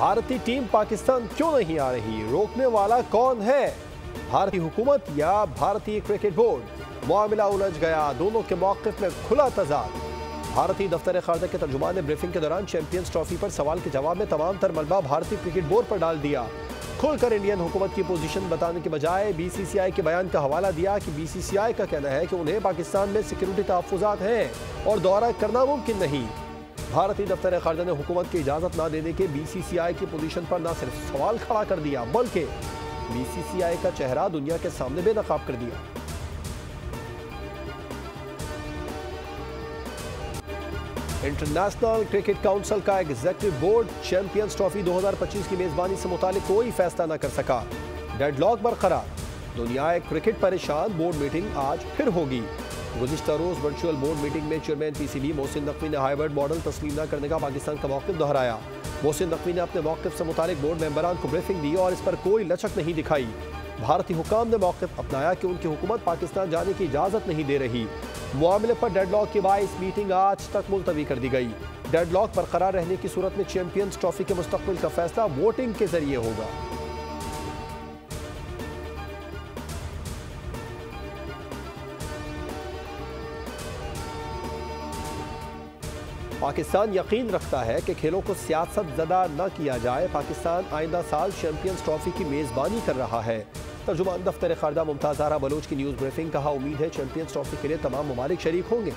भारतीय टीम पाकिस्तान क्यों नहीं आ रही, रोकने वाला कौन है, भारतीय हुकूमत या भारतीय क्रिकेट बोर्ड? मामला उलझ गया, दोनों के मौक़िफ़ में खुला तज़ाद। भारतीय दफ्तर ख़ारजा के तर्जुमान ने ब्रीफिंग के दौरान चैंपियंस ट्रॉफी पर सवाल के जवाब में तमाम तर मलबा भारतीय क्रिकेट बोर्ड पर डाल दिया। खुलकर इंडियन हुकूमत की पोजीशन बताने के बजाय BCCI के बयान का हवाला दिया कि BCCI का कहना है कि उन्हें पाकिस्तान में सिक्योरिटी तहफ़्फ़ुज़ात हैं और दौरा करना मुमकिन नहीं। भारतीय दफ्तर ख़ारजा ने हुकूमत की इजाज़त न देने के BCCI की पोजीशन पर न सिर्फ सवाल खड़ा कर दिया बल्कि BCCI का चेहरा दुनिया के सामने बेनकाब कर दिया। इंटरनेशनल क्रिकेट काउंसिल का एग्जीक्यूटिव बोर्ड चैंपियंस ट्रॉफी 2025 की मेजबानी से मुतालिक कोई फैसला न कर सका। डेडलॉक बरकरार, दुनियाए क्रिकेट परेशान। बोर्ड मीटिंग आज फिर होगी। गुज़िश्ता रोज वर्चुअल बोर्ड मीटिंग में चेयरमैन PCB मोहसिन नकवी ने हाइब्रिड मॉडल तस्लीम न करने का पाकिस्तान का मौक़िफ़ दोहराया। मोहसिन नकवी ने अपने मौक़िफ़ से मुतालिक बोर्ड मेंबरान को ब्रीफिंग दी और इस पर कोई लचक नहीं दिखाई। भारतीय हुकाम ने मौक़िफ़ अपनाया कि उनकी हुकूमत पाकिस्तान जाने की इजाज़त नहीं दे रही। मामले पर डेडलॉक के बाइस मीटिंग आज तक मुलतवी कर दी गई। डेडलॉक बरकरार रहने की सूरत में चैंपियंस ट्रॉफी के मुस्तकबिल का फैसला वोटिंग के जरिए होगा। पाकिस्तान यकीन रखता है कि खेलों को सियासत ज़दा न किया जाए। पाकिस्तान आइंदा साल चैंपियंस ट्रॉफी की मेज़बानी कर रहा है। तर्जुमान दफ्तर ख़ारजा मुमताज़ ज़हरा बलोच की न्यूज़ ब्रीफिंग। कहा, उम्मीद है चैंपियंस ट्रॉफी के लिए तमाम ममालिक शरीक होंगे।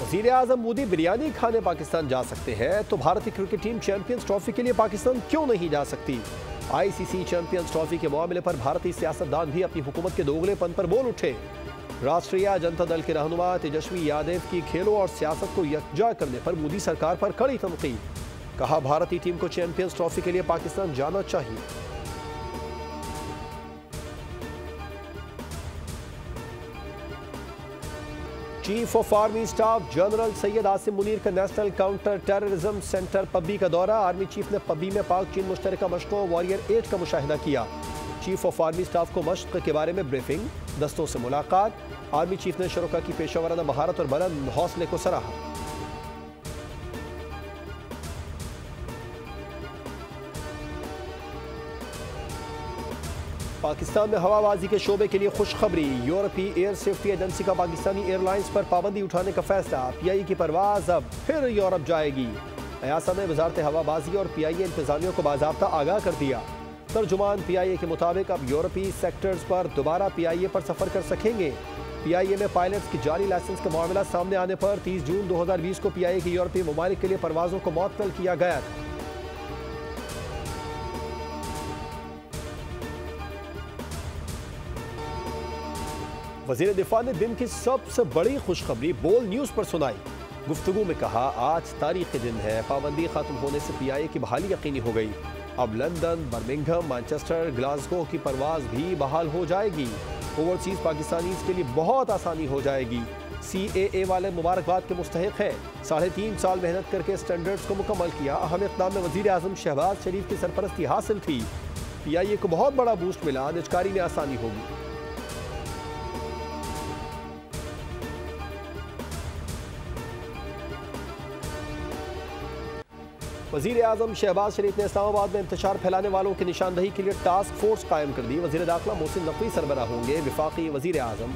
वज़ीर आज़म मोदी बिरयानी खाने पाकिस्तान जा सकते हैं तो भारतीय क्रिकेट टीम चैंपियंस ट्रॉफी के लिए पाकिस्तान क्यों नहीं जा सकती? ICC चैंपियंस ट्रॉफी के मामले पर भारतीय सियासतदान भी अपनी हुकूमत के दोगलेपन पर बोल उठे। राष्ट्रीय जनता दल के रहनुमा तेजस्वी यादव की खेलों और सियासत को यकजा करने पर मोदी सरकार पर कड़ी तनकीद। कहा, भारतीय टीम को चैंपियंस ट्रॉफी के लिए पाकिस्तान जाना चाहिए। Chief of army staff general Syed Asim Munir का नेशनल काउंटर टेररिज्म सेंटर पब्बी का दौरा। आर्मी चीफ ने पब्बी में पाक चीन मुश्तरका मशकों वॉरियर 8 का मुशाहिदा किया। चीफ ऑफ आर्मी स्टाफ को मश्क के बारे में ब्रीफिंग, दस्तों से मुलाकात। आर्मी चीफ ने शरका की पेशेवराना महारत और बुलंद हौसले को सराहा। पाकिस्तान में हवाबाजी के शोबे के लिए खुशखबरी। यूरोपीय एयर सेफ्टी एजेंसी का पाकिस्तानी एयरलाइंस पर पाबंदी उठाने का फैसला। PIA की परवाज अब फिर यूरोप जाएगी। अयासा ने वजारत हवाबाजी और PIA इंतजामियों को बाज़ाब्ता आगाह कर दिया। तर्जुमान PIA के मुताबिक अब यूरोपीय सेक्टर्स पर दोबारा PIA पर सफ़र कर सकेंगे। PIA में पायलट्स की जाली लाइसेंस का मामला सामने आने पर 30 जून 2020 को PIA के यूरोपीय ममालिक के लिए परवाज़ों को मुअत्तल किया गया था। वज़ीर दिफा ने दिन की सबसे बड़ी खुशखबरी बोल न्यूज़ पर सुनाई। गुफ्तगू में कहा, आज तारीख़ी दिन है। पाबंदी खत्म होने से PIA की बहाली यकीनी हो गई। अब लंदन, बर्मिंघम, मैनचेस्टर, ग्लासगो की परवाज़ भी बहाल हो जाएगी। ओवरसीज़ पाकिस्तानीज़ के लिए बहुत आसानी हो जाएगी। CAA वाले मुबारकबाद के मुस्तहिक हैं। 3.5 साल मेहनत करके स्टैंडर्ड्स को मुकम्मल किया। अहम इक़दाम में वज़ीर आज़म शहबाज शरीफ की सरपरस्ती हासिल थी। PIA को बहुत बड़ा बूस्ट मिला। निजकारी में आसानी होगी। वज़ीर आज़म शहबाज शरीफ ने इस्लामाबाद में इंतशार फैलाने वालों की निशानदही के लिए टास्क फोर्स कायम कर दी। वज़ीर दाखिला मोहसिन नकवी सरबरा होंगे। वफाकी वज़ीर आज़म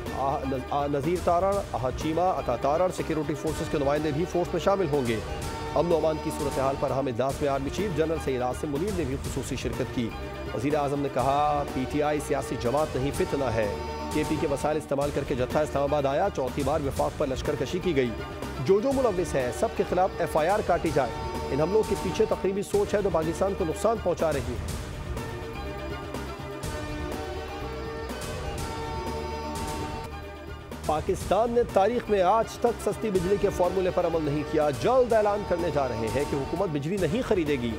नज़ीर तारड़, अहद चीमा, अता तारड़, सिक्योरिटी फोर्सेस के नुमाइंदे भी फोर्स में शामिल होंगे। अमन अमान की सूरत हाल पर अहम इजलास में army chief general Syed Asim Munir ने भी खुसूसी शिरकत की। वज़ीर आज़म ने कहा, PTI सियासी जमात नहीं, फितना है। KP के वसाइल इस्तेमाल करके जत्था इस्लामाबाद आया। चौथी बार वफाक पर लश्कर कशी की गई। जो मुलविस है सबके खिलाफ FIR काटी जाए। इन हमलों के पीछे तकरीबी सोच है जो पाकिस्तान को नुकसान पहुंचा रही है। पाकिस्तान ने तारीख में आज तक सस्ती बिजली के फॉर्मूले पर अमल नहीं किया। जल्द ऐलान करने जा रहे हैं कि हुकूमत बिजली नहीं खरीदेगी।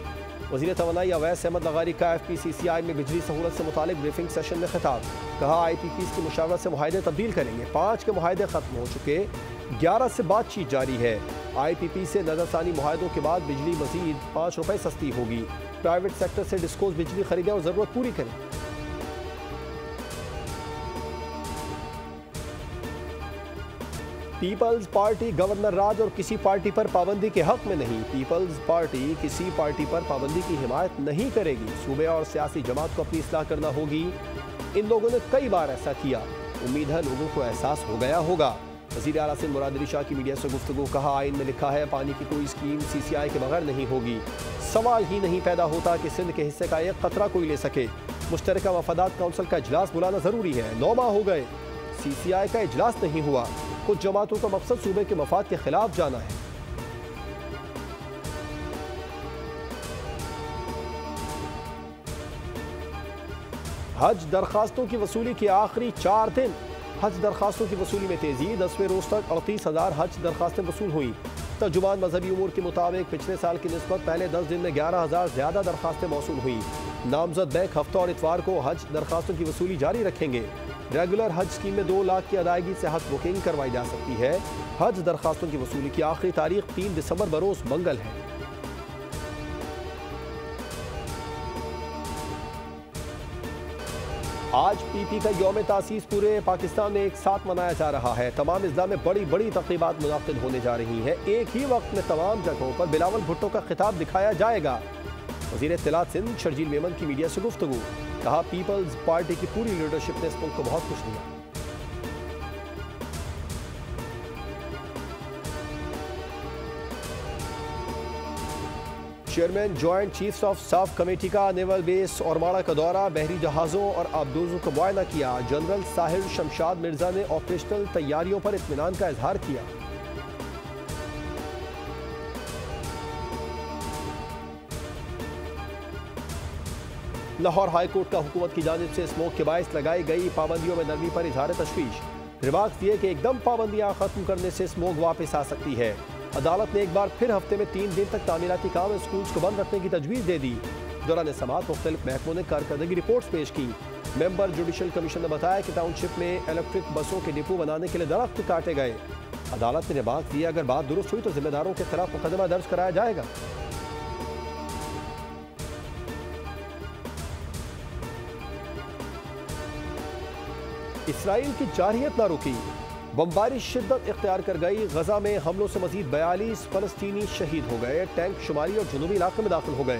वज़ीर तवानाई अवैस अहमद लगारी का FPCCI में बिजली सहूलत से मुतालिक ब्रीफिंग सेशन में खिताब। कहा, IPPs की मुशावरत से मुआहदे तब्दील करेंगे। 5 के मुआहदे खत्म हो चुके, 11 से बातचीत जारी है। IPP से नजरसानी मुआहदों के बाद बिजली मजीद 5 रुपये सस्ती होगी। प्राइवेट सेक्टर से डिस्कोज बिजली खरीदें और ज़रूरत पूरी करें। पीपल्स पार्टी गवर्नर राज और किसी पार्टी पर पाबंदी के हक में नहीं। पीपल्स पार्टी किसी पार्टी पर पाबंदी की हिमायत नहीं करेगी। सूबे और सियासी जमात को अपनी इस्लाह करना होगी। इन लोगों ने कई बार ऐसा किया। उम्मीद है लोगों को एहसास हो गया होगा। वज़ीर आला सिंध मुराद अली शाह की मीडिया से गुफ्तगू। कहा, आइन में लिखा है पानी की कोई स्कीम CCI के बगैर नहीं होगी। सवाल ही नहीं पैदा होता कि सिंध के हिस्से का एक कतरा कोई ले सके। मुश्तरका मफादात काउंसिल का इजलास बुलाना जरूरी है। 9 माह हो गए, CCI का इजलास नहीं हुआ। कुछ जमातों का मकसद सूबे के मफाद के खिलाफ जाना है। हज दरखास्तों की वसूली के आखिरी 4 दिन। हज दरखास्तों की वसूली में तेजी। 10वें रोज तक 38,000 हज दरखास्तें वसूल हुई। तर्जुमान मजहबी उमूर के मुताबिक पिछले साल की निस्बत पहले 10 दिन में 11,000 ज्यादा दरखास्तें मौसूल हुई। नामजद बैंक हफ्ता और इतवार को हज दरखास्तों की वसूली जारी रखेंगे। रेगुलर हज स्कीम में 2 लाख की अदायगी से हज बुकिंग करवाई जा सकती है। हज दरखास्तों की वसूली की आखिरी तारीख 3 दिसंबर बरोज मंगल है। आज PP का यौम तासीस पूरे पाकिस्तान में एक साथ मनाया जा रहा है। तमाम अजला में बड़ी बड़ी तक़रीबात मुनाक़िद होने जा रही हैं। एक ही वक्त में तमाम जगहों पर बिलावल भुट्टो का खिताब दिखाया जाएगा। वज़ीर इत्तलात सिंध शर्जील मेमन की मीडिया से गुफ्तगू। कहा, पीपल्स पार्टी की पूरी लीडरशिप ने इस मुल्क को बहुत कुछ दिया। Chairman joint chiefs of staff committee का नेवल बेस औरमाड़ा का दौरा। बहरी जहाज़ों और आबदोजों का मुआयना किया। जनरल साहिर शमशाद मिर्जा ने ऑपरेशनल तैयारियों पर इत्मीनान का इजहार किया। लाहौर हाईकोर्ट का हुकूमत की जानिब से स्मोक के बायस लगाई गई पाबंदियों में नरमी पर इजहार तशवीश। रिमार्क्स दिए कि एकदम पाबंदियां खत्म करने से स्मोक वापस आ सकती है। अदालत ने एक बार फिर हफ्ते में 3 दिन तक तामीराती काम स्कूल्स को बंद रखने की तजवीज़ दे दी। दौरान समाअत मुख्तलिफ महकमों ने कारकर्दगी रिपोर्ट्स पेश की। मेंबर जुडिशल कमीशन ने बताया कि टाउनशिप में इलेक्ट्रिक बसों के डिपो बनाने के लिए दरख्त काटे गए। अदालत ने रिमार्क्स दिया, अगर बात दुरुस्त हुई तो जिम्मेदारों के खिलाफ मुकदमा दर्ज कराया जाएगा। इसराइल की जारहियत ना रुकी। बमबारी शिद्दत इख्तियार कर गई। गजा में हमलों से मजीद 42 फलस्तीनी शहीद हो गए। टैंक शुमाली और जुनूबी इलाके में दाखिल हो गए।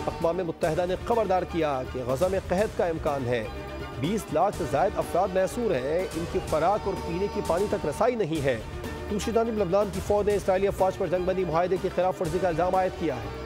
अक़वाम मुत्तहिदा ने खबरदार किया कि गजा में कहत का इम्कान है। 20 लाख से ज़ायद अफराद महसूर हैं। इनकी खुराक और पीने की पानी तक रसाई नहीं है। दूसरी जानिब लबनान की फौज ने इसराइली अफवाज पर जंगबंदी मुआहदे की खिलाफ वर्जी का इल्ज़ाम आयद किया है।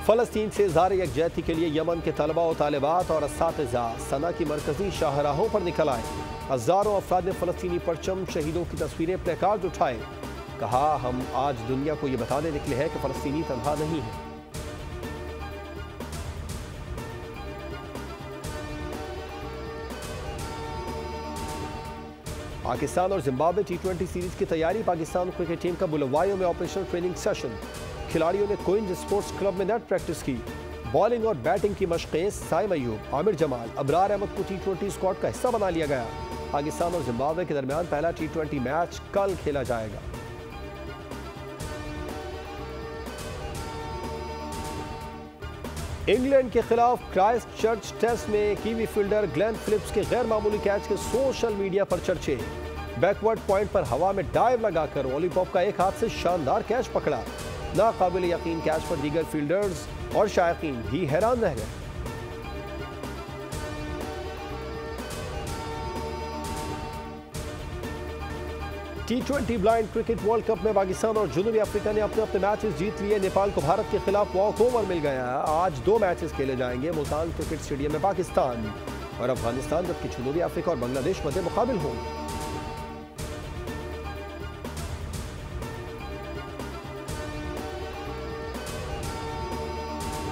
फ़लस्तीन से इज़हार यकजहती के लिए यमन के तलबा और तालिबात और असातिज़ा सना की मरकजी शाहराहों पर निकल आए। हज़ारों अफराद ने फ़लस्तीनी परचम, शहीदों की तस्वीरें, प्लेकार्ड उठाए। कहा, हम आज दुनिया को ये बताने निकले हैं कि फ़लस्तीनी तन्हा नहीं है। पाकिस्तान और जिम्बाब्वे T20 सीरीज की तैयारी। पाकिस्तान क्रिकेट टीम का बुलवाइयों में ऑपरेशनल ट्रेनिंग सेशन। खिलाड़ियों ने क्वींस स्पोर्ट्स क्लब में नेट प्रैक्टिस की। बॉलिंग और बैटिंग की मशक़ें। साइम अयूब, आमिर जमाल, अबरार अहमद को T20 स्क्वाड का हिस्सा बना लिया गया। पाकिस्तान और जिम्बाब्वे के दरमियान पहला T20 मैच कल खेला जाएगा। इंग्लैंड के खिलाफ क्राइस्ट चर्च टेस्ट में कीवी फील्डर ग्लेन फिलिप्स के गैर मामूली कैच के सोशल मीडिया पर चर्चे। बैकवर्ड पॉइंट पर हवा में डाइव लगाकर ओलीपॉप का एक हाथ से शानदार कैच पकड़ा। नाकाबिल यकीन कैच पर दीगर फील्डर्स और शायकीन भी हैरान रह गए। T20 blind cricket world cup में पाकिस्तान और जनूबी अफ्रीका ने अपने अपने मैचेस जीत लिए। नेपाल को भारत के खिलाफ वॉक ओवर मिल गया। आज 2 मैचेस खेले जाएंगे। मुल्तान क्रिकेट स्टेडियम में पाकिस्तान और अफगानिस्तान, जबकि जनूबी अफ्रीका और बांग्लादेश मध्य मुकाबिल होंगे।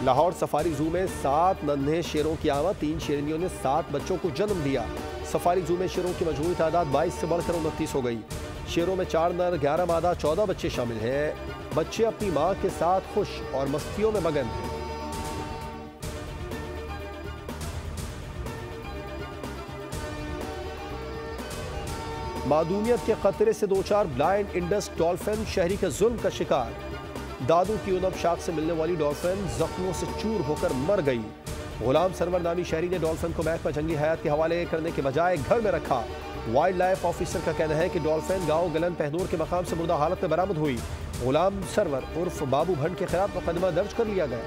लाहौर सफारी जू में 7 नन्हे शेरों की आमद। 3 शेरनियों ने 7 बच्चों को जन्म दिया। सफारी जू में शेरों की मजमूई तादाद 22 से बढ़कर 29 हो गई। शेरों में 4 नर, 11 मादा, 14 बच्चे शामिल हैं। बच्चे अपनी मां के साथ खुश और मस्तियों में मगन हैं। मादूमियत के खतरे से 2-4 ब्लाइंड इंडस डॉल्फिन शहरी के जुल्म का शिकार। दादू की उनब शाख से मिलने वाली डॉल्फिन जख्मों से चूर होकर मर गई। गुलाम सरवर नामी शहरी ने डॉल्फिन को महकमा जंगली हयात के हवाले करने के बजाय घर में रखा। वाइल्ड लाइफ ऑफिसर का कहना है कि डॉल्फिन गांव गलन पहनूर के मकाम से मुर्दा हालत में बरामद हुई। गुलाम सरवर उर्फ बाबू भंड के खिलाफ मुकदमा दर्ज कर लिया गया।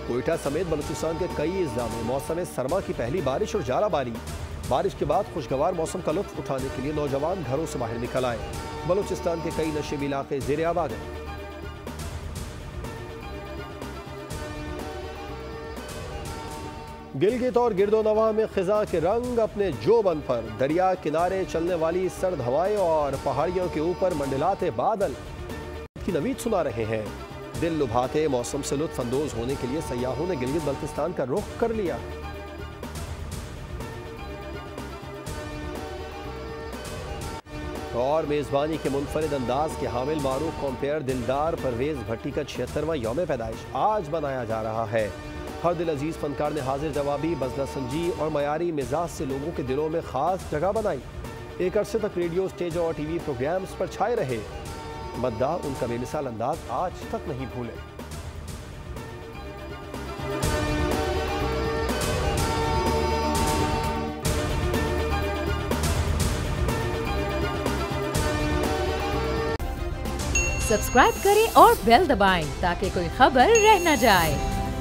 कोयटा समेत बलूचिस्तान के कई अजला में मौसम सरमा की पहली बारिश और जालाबारी। बारिश के बाद खुशगवार मौसम का लुत्फ उठाने के लिए नौजवान घरों से बाहर निकल आए। बलूचिस्तान के कई नशीबी इलाके ज़ेरे आब आ गए। गिलगित और गिरदोनवा में खिजा के रंग अपने जोबन पर। दरिया किनारे चलने वाली सर्द हवाएं और पहाड़ियों के ऊपर मंडलाते बादल की नवीद सुना रहे हैं। दिल लुभाते मौसम से लुत्फ अंदोज होने के लिए सयाहों ने गिलगित बल्तिस्तान का रुख कर लिया। और मेजबानी के मुनफरिद अंदाज के हामिल मारूफ कॉम्पेयर दिलदार परवेज भट्टी का 76वां यौम पैदाइश आज मनाया जा रहा है। हर दिल अजीज फनकार ने हाजिर जवाबी, बजला संजी और मयारी मिजाज से लोगों के दिलों में खास जगह बनाई। एक अरसे तक रेडियो, स्टेज और टीवी प्रोग्राम्स पर छाए रहे। मद्दा उनका बेमिसाल अंदाज आज तक नहीं भूले। सब्सक्राइब करें और बेल दबाएं ताकि कोई खबर रह न जाए।